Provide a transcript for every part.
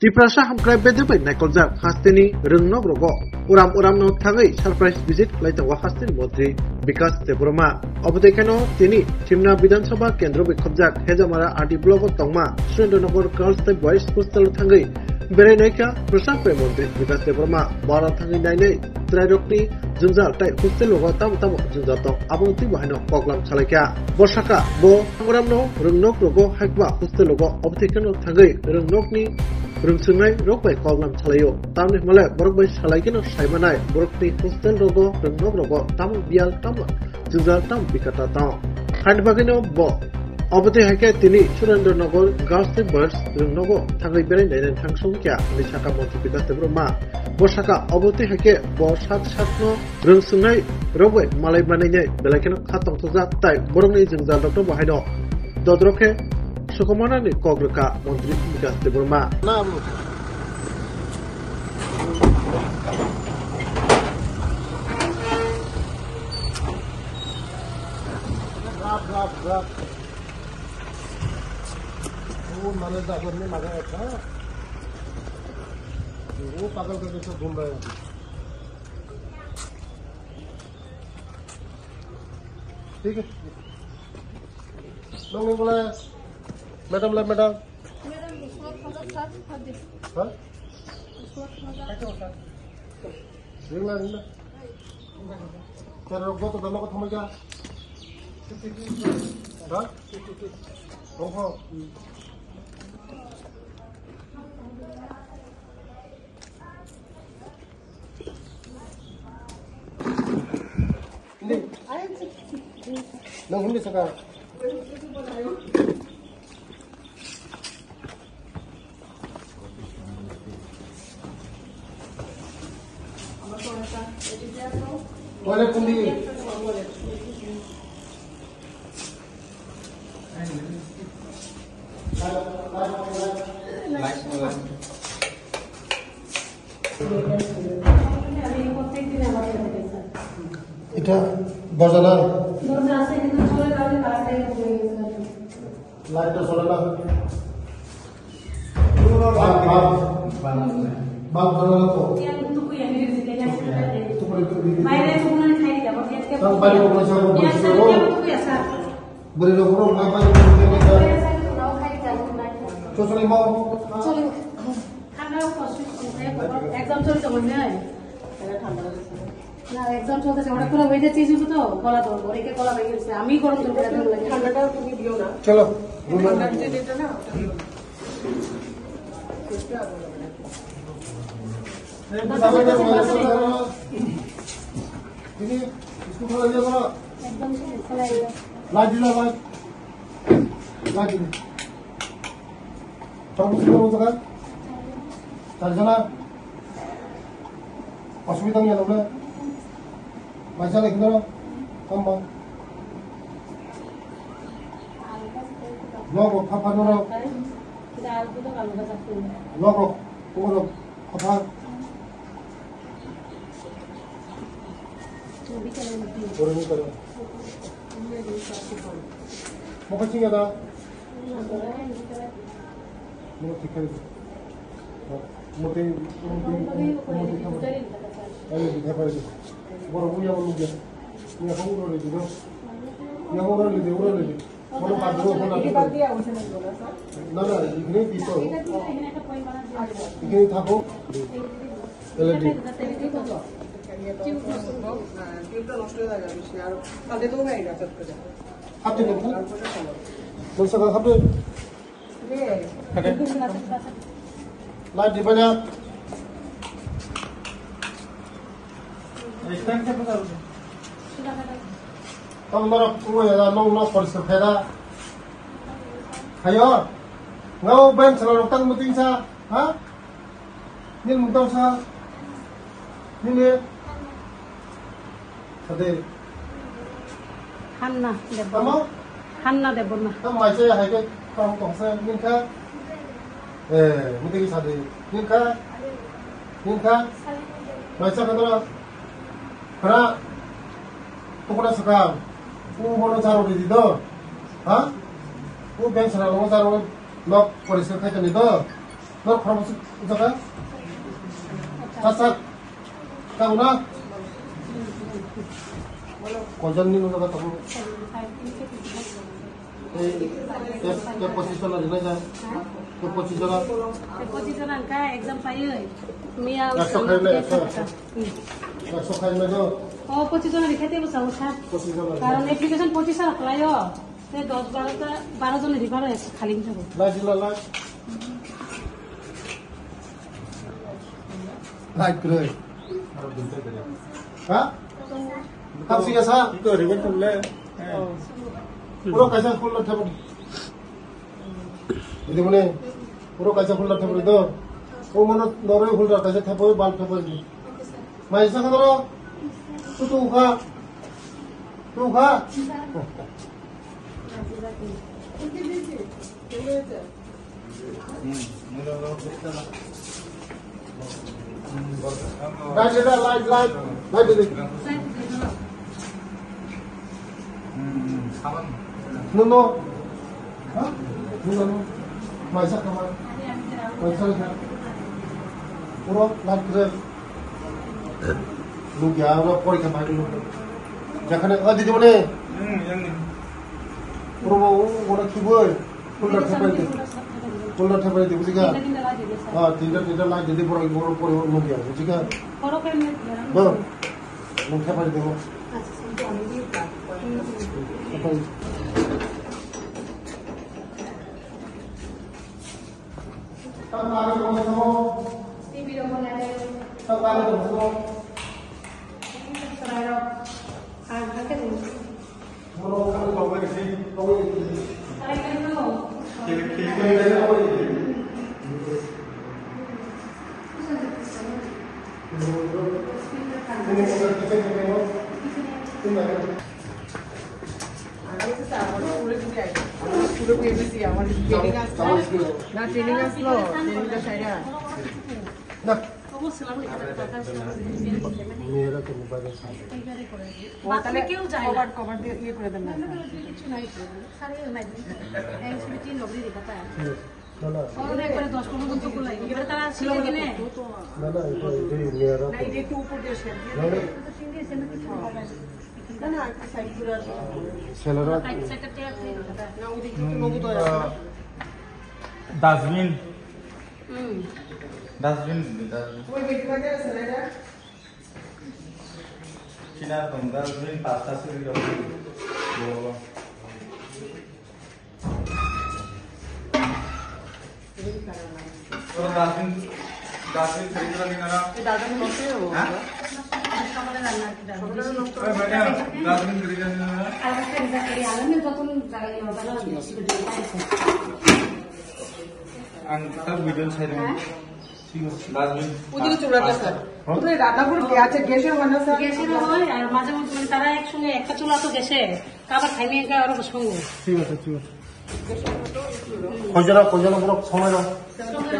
Tiprasa hamkrai bedebai naikolja hasteni rungnog rogo uram no thangai surprise visit laitangwa hasteni mantri Vikas Debroma obodekano tini Timna Bidhan Sabha Kendro bikhobjak hejamara RD block tongma Surendranagar Girls and Boys Hostel thangai berenaika Prasad mantri Vikas Debroma bara thangai nainai trairokni junjal tai hostel logo tam junjal tong abonti bahino poglam chalaika borsaka bo uramno rungnog rogo haikwa hostel logo obodekano thangai rungnogni rungsungai rokbai koglam chalayo tamni malai borokbai salaikeno saimanai borokni hostel rogo rungnog rogo tam bial tam junjal tam bikata ta handbagino bo obode haike tini Surendranagar Girls and Boys rungnogo thangai berai nainen thangsongkya nisaka mantri Vikas Debroma borsaka obode haike bo sat no rungsungai rokbai malai banainai belakeno khatong toja tai borokni junjal rokno bahaino dodroke Sukamana ni Kograka Mantri Vikas Debroma. Grab. वो माने जाकर में मजा आता है। वो पागल करके सब घूम रहे हैं। ठीक है। लोग नहीं बोला मैडम हाँ? रिंगला तेरा रोको तो दमा को थमा क्या हाँ? रोको नहीं हिंदी सका Boleh kundi. Itu berjalan. Light berjalan. Bang berjalan tu. Sang balik ke Malaysia pun boleh dorong apa yang kita Cuma lima. Exam চলছে তো মনে হয় না exam চলছে ওটা পুরো হয়ে যাচ্ছে কিছু তো কলা তো ওরেকে কলা হয়ে গেছে আমি গরম জল করে দিলাম ঠান্ডাটা তুমি দিও না চলো ঠান্ডা যে দিতে না ini इसको खोल दिया करो एकदम से चलाएगा लाइट दिला लाइट दिला सब कुछ करो तो कर जना असुविधा नहीं है पैसा लेके दो कम बा लोग खापा दो दाल को तो आलू का सब्जी लोग को खापा Orang ni kalau, mau kacing ada, mau tikar, mau teh, ayo di apa itu, baru punya orang juga, ni aku urut lagi tu, ni aku urut lagi, baru pada dua bulan lagi. Nada, ini pisau, ini thaku, lagi. Apa tu? Dosa kau apa? Light di mana? Kamu nak kau ya, nak pergi ke Ayo, ngau ben selalu tang muting sa, ha? Ni mutang sa, ni. Ada. Hanna Debroma. Kamu macam apa ke? Kamu kongsi ni kan? Mungkin ada. Ni kan? Macam kata karena tu pernah sekarang. Mana cara di situ? Ha? Bank selalu cara nak polisi kerja ni tu. 너 그럼 잠깐. 싹싹. 가구나. 권장님은 너가 또 cái position là đến đây này. Cái position là position angka exam payo. Mia একশো খাই না যাও ও position লিখাতে বসা উঠা position là কারণ application 25 অ্যাপ্লাইও তে 10 12 জন রিফার আছে খালি যাব লাইক করে হ্যাঁ কাম সিয়া সা itu ribet tulle পুরো কাজা ফুল ঠাব দিদি বলে পুরো কাজা ফুল ঠাব তো ও মনে নরে ফুল কাজা ঠাব বাল ঠাব মাইসা কদর তুই খা লাইট দিদি নো হ্যাঁ নো মাইসা কামার মাইসা পুরো লাইট করে লুকিয়া ওরা পরীক্ষা বাইরে লোক যেখানে দিদি বলে পুরো ওরা কি বই ফুলটা ঠেপাই দিই বুঝিকা হ্যাঁ তিনটা লাইট যদি পরে বড় পরে লুকিয়া বুঝিকা ঠেপাই দেবো ট্রেনিং আসলো ট্রেনিংটা সাইরা না অবশ্যই মেয়েরা তো মোবাইলে বাচ্চা কেউ যায় না কভার দিয়ে ইয়ে করে দেন না কিছু নাই সারে নাই এক্সিবিটি লগলি দিবাতা না না ওরে একবারে 10 15 জন তো লাই এবারে তারা ছিল কিনে না এটা মেয়েরা না এই একটু উপর দিয়ে শেয়ার দিয়ে সিঙ্গে সেনা কিছু হবে না একটা সাইড করে ছেলেরা টাইট সেটআপ দেয়া আছে না ওদিকে তো নবুত হয় ডাস্টবিন হুম ডাস্টবিন ওই বেটিটাকে আছে না এটা কিনা তো ডাস্টবিন পাঁচটা সিরি বড় তো ডাস্টবিন খরিদ করে নিনা এই দাদা নষ্ট হয়ে গেল সকালে রান্না কি দাও ওই ম্যাডাম ডাস্টবিন খরিদ করে নিনা আর একটা রিজা করি আলামে যখন জায়গা হবে না আং তার ভিডিও ছাইরে ঠিক আছে ডাস্টবিন ওদিকে চুলাটা স্যার ওখানে রান্নাঘর কি আছে গ্যাসের মানে স্যার গ্যাসের হয় আর মাঝে মধ্যে মানে তারা একসঙ্গে একটা চুলা তো গ্যাসে কাবার খাইনি একা আর সঙ্গে ঠিক আছে কয়জনা পুরো সময় দাও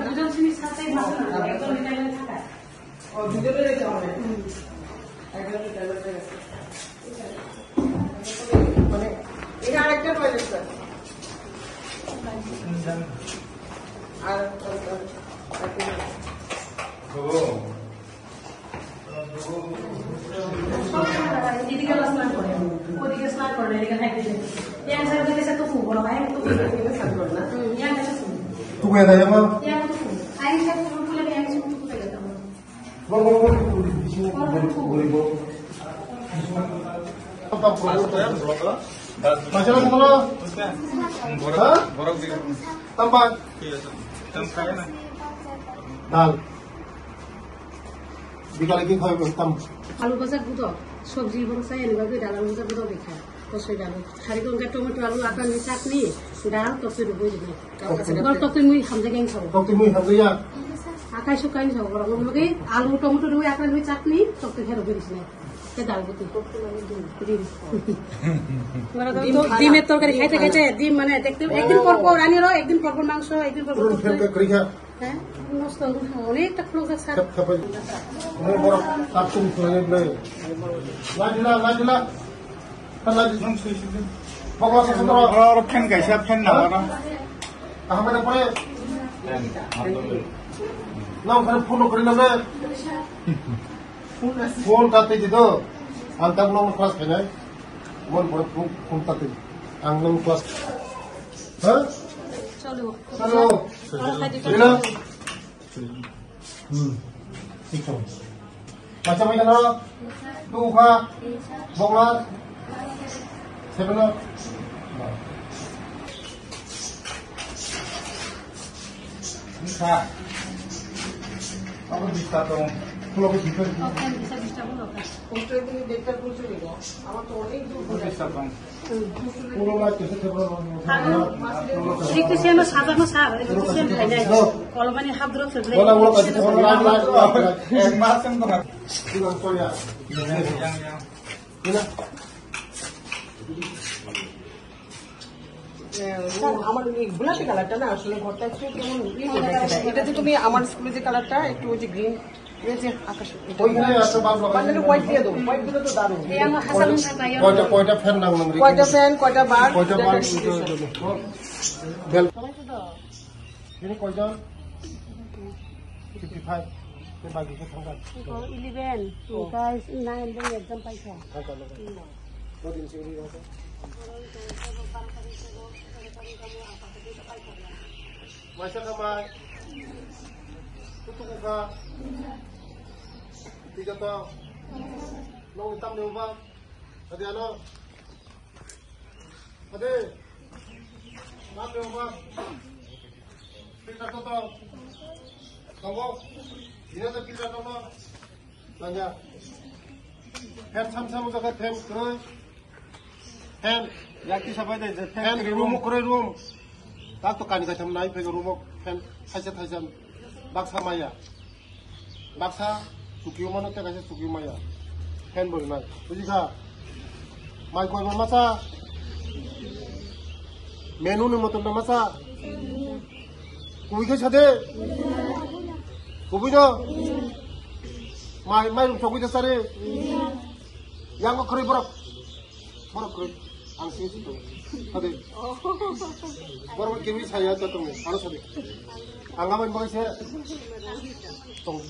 দুজন জিনিস সাথে ভালো না একজন মিটাইলে থাকা ও দুজনে রেখে হবে একজনের ট্যাবলেট আছে মানে এটা আরেকটা টয়লেট স্যার আর এদিকে স্নান করে ওদিকে স্নান করে এদিকে খাইতে yang saya beli satu full kalau ayam itu yang ada satu তুই এ দাও yang itu full ayam satu full punya yang satu full kayak gitu মাছরা তোমরা বরফ দিয়ে তাম্বা ঠিক আছে তুমি খাবে না ডাল বিকালে কি খাবে তাম আলু ভাজা গুঁড়ো সবজি বড়াই এনেভাবে ডাল আলু ভাজা গুঁড়ো দেখা কষাই ডাল খালি টঙ্কা টমেটো আলু আটা নিয়ে চাটনি ডাল তরকারি ডুবই দিবে এবার তরকারি মুই খাম জায়গায় খাবো তো তুমি হাজিয়া আকাই শুকাই খাবো গরম লগে আলু টমেটো ডুবই আটা নিয়ে চাটনি তরকারি খেয়ে দিস না ডাল গুটি ডিমের তরকারি খাইতে খাইতে ডিম মানে দেখতে একদিন পর পর রানিরও একদিন পর পর মাংস একদিন পর পর করি খা হ্যাঁ মস্ত অনেকটা খোলা স্যার খাবে মই বড় তাপসুন করে লই লাজিলা লাজি ভগবান সুন্দর আর ফ্যান গাইছা ফ্যান নাও না আহমেদ পরে Nang kan phone kori na me. Phone tate jido. Ang tang nong class kena. Mon phone tate. Ang nong class. Ha? চলো Hello. Hello. Ito. Macam mana na? Tuha. Bonga. Sebenar. Bisa. Ako bisa tong. Kalau begitu. ওখানে bisa bisa বলো poster তুমি ডেটটা পৌঁছে দিল আমার তো অনেক দূর হয়ে Bisa tong. Pulau lagi sebenar. একটু সেন সাজানো স্যার একটু সেন খাই যায় কলমানি হাত ধরে ফেলে Bola bola kasih bola. Macam tong. Bilang soalnya. Yang. Ini. Sir আমার এই গোলাপি কালারটা না আসলে ঘরটা একটু কেমন এটা যে তুমি আমার স্কুলে যে কালারটা একটু ওই যে গ্রিন যে আকাশ ওইখানে আছে বাবলা। মানে হোয়াইট দিয়ে দাও হোয়াইট দিলে তো দারুণ এই আমার হাসান ভাই কয়টা ফ্যান নাম কয়টা ফ্যান কয়টা বার কয়টা বার বেল ini কয়জন 55 কে বাকি কে থাকা 11 guys 9 day exam পাইছা থাকা কদিন সিউরি আছে Masa kamay tutuko ka tiga to nung itam niyo ba ade ano ade nam niyo ba pita to kago ina to pita to mo nanya head sam jaga them kro hen yakti sabai dai hen room kro room tak to kan ka tham nai phe room hen thaisa baksa maya baksa sukiyo mano te kaise sukiyo maya hen bol nai buji ka mai koi ma masa menu ni moton na masa kui ke chade kubujo mai rum thokui sare yang ko khori borok khori ang sing to ade borok kemi saya to tong aro sade angaban bagai se tong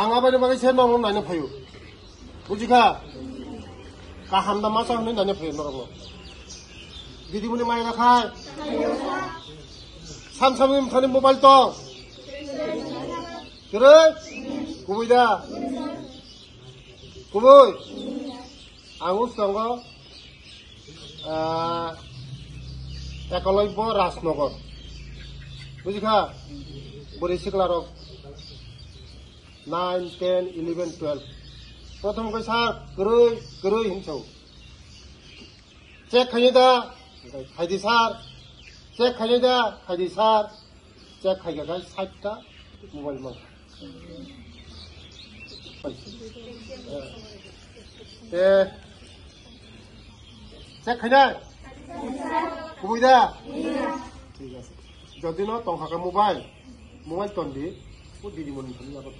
angaban bagai se nong nai phayu bujika kaham da masa hne nai phayu norong didi mune mai na khai samsam phane mobile to kere kubuida kubui angus tongo ekoloibbo rajnogor বুঝিখা বড়ি সিকলার 9, 10, 11, 12 প্রথম কই sir গরুই হিমছৌ check খাইদা খাইদি sir check খাইদা খাইদি sir check খাইগা 60টা মোবাইল মাং চেক খাইদা কুবুইদা ঠিক আছে যদি ন টংখাকা মোবাইল টন্দি ও দিদি মনি খালি লাগত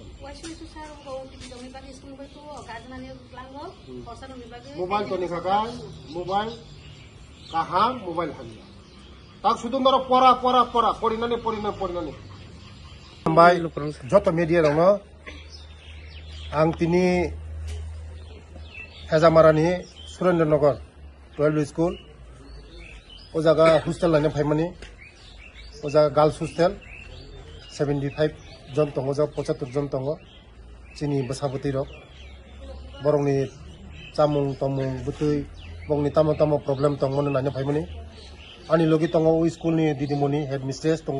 মোবাইল টনি খাকা মোবাইল কাহাম মোবাইল খালি তাক শুধু ধরো পড়া পড়িনানি বাই যত মিডিয়া দङ आं तिनी हेजामारानि सुरेन्द्रनगर 12 स्कुल ओ जागा हस्टेल लाइन फाइमानि ओ जागा गार्ल्स हस्टेल 75 जन दङ जा 75 जन दङ चिनि बसाबती रक बरंनि चामुं तमुं बुतै बंगनि तामो प्रब्लेम दङ मन लाइन फाइमानि आनि लगी दङ ओ स्कुलनि दिदिमनि हेड मिस्ट्रेस दङ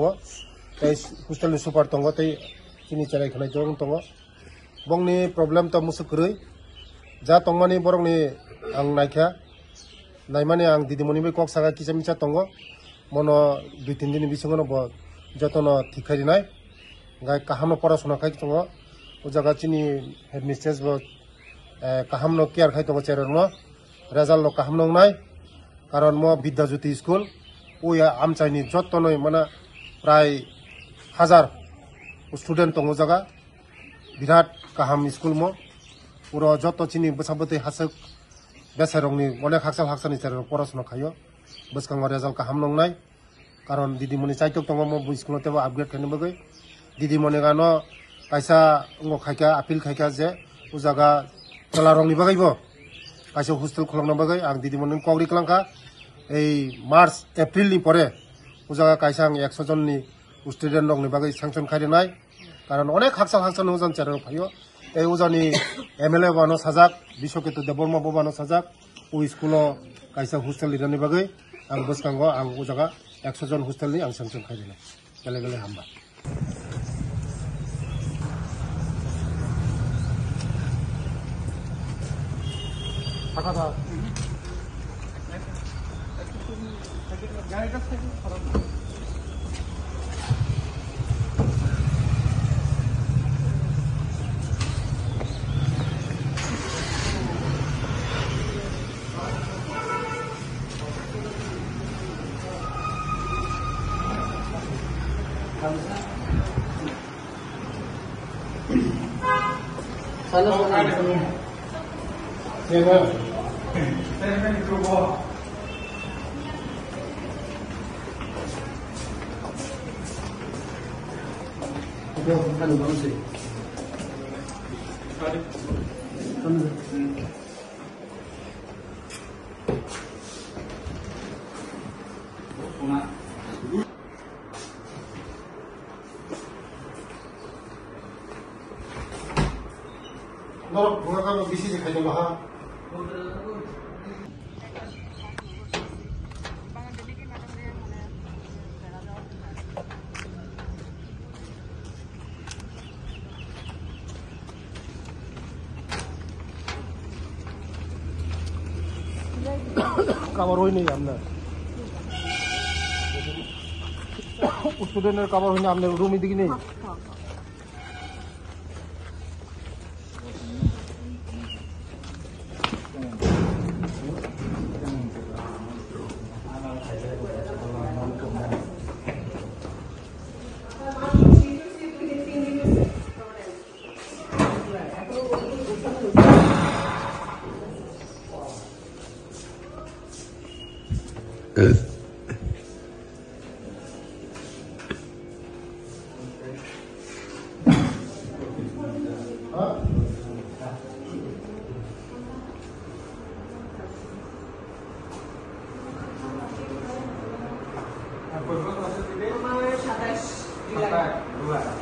तै हस्टेलनि सुपार दङ तै चिनि चलाय खनाय जन दङ बंगनि प्रब्लेम त मुसुखरै जा तंमानि बरंनि आं नायखा नायमाने आं दिदिमनि बे कक सागा किसामिसा दङ मनो 2-3 दिन बिसंगनो ब जतन थिखारिनाय गाय काहामनो परासना खाय दङ ओ जागा चिनि हेड मिस्ट्रेस ब काहामनो केयार खाय दङ चेरनो रिजाल्ट नो काहामनो नाय कारण म विद्याज्योति स्कुल ओया आमचाइनि जतनै माने प्राय 1000 स्टुडेन्ट दङ जागा बिराट काहाम स्कुल म पुरो जत चिनि बसाबते हासक बेसारंनि अनेक हाक्साल हाक्सानि सेराव परासना खायो बसकांग result काहाम नंनाय karon didimoni chaitok tongmo school tebo upgrade khaini bagui didimoni gano kaisa ngo khaika appeal khaika je o jaga tola rong ni bagui bo kaisa hostel kholongna bagui ang didimoni kogri klangka ei March April ni pore o jaga kaisa ang 100 jon ni student rong ni bagui sanction kharinai karon onek haksal ujan chero phayo এই উজানি MLA বানো সাজাক বিশ্বকেতু দেববর্মা বানো সাজাক ও স্কুলো কাইসা hostel লিরানি বাগৈ আং বসকাঙ্গ আং ও জায়গা 100 জন হোস্টেলনি আং সাংসন খাইদিলে গেলে গেলে হামবা থাকা থাকা 너 뭐가 가면 미시지 가지고 하. কাবার হয়নি আপনার স্টুডেন্টের কাবার হয়নি আপনার রুম এদিকে নেই Dua.